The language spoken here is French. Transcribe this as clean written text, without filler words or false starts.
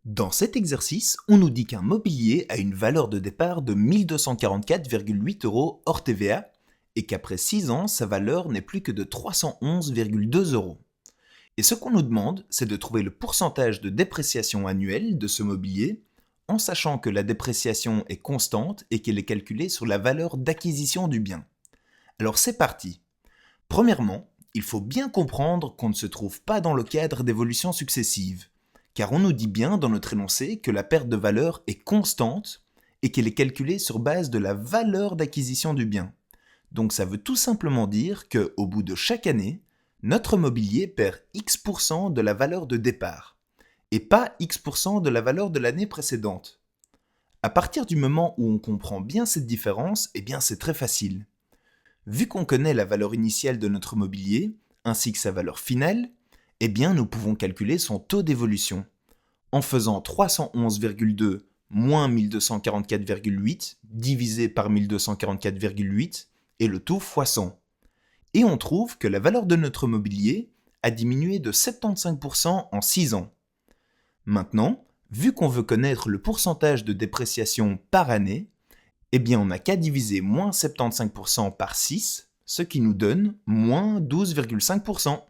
Dans cet exercice, on nous dit qu'un mobilier a une valeur de départ de 1244,8 euros hors TVA et qu'après 6 ans, sa valeur n'est plus que de 311,2 euros. Et ce qu'on nous demande, c'est de trouver le pourcentage de dépréciation annuelle de ce mobilier en sachant que la dépréciation est constante et qu'elle est calculée sur la valeur d'acquisition du bien. Alors c'est parti. Premièrement, il faut bien comprendre qu'on ne se trouve pas dans le cadre d'évolutions successives, car on nous dit bien dans notre énoncé que la perte de valeur est constante et qu'elle est calculée sur base de la valeur d'acquisition du bien. Donc ça veut tout simplement dire qu'au bout de chaque année, notre mobilier perd X% de la valeur de départ, et pas X% de la valeur de l'année précédente. À partir du moment où on comprend bien cette différence, eh bien c'est très facile. Vu qu'on connaît la valeur initiale de notre mobilier, ainsi que sa valeur finale, eh bien nous pouvons calculer son taux d'évolution, en faisant 311,2 moins 1244,8 divisé par 1244,8 et le tout fois 100. Et on trouve que la valeur de notre mobilier a diminué de 75% en 6 ans. Maintenant, vu qu'on veut connaître le pourcentage de dépréciation par année, eh bien on n'a qu'à diviser moins 75% par 6, ce qui nous donne moins 12,5%.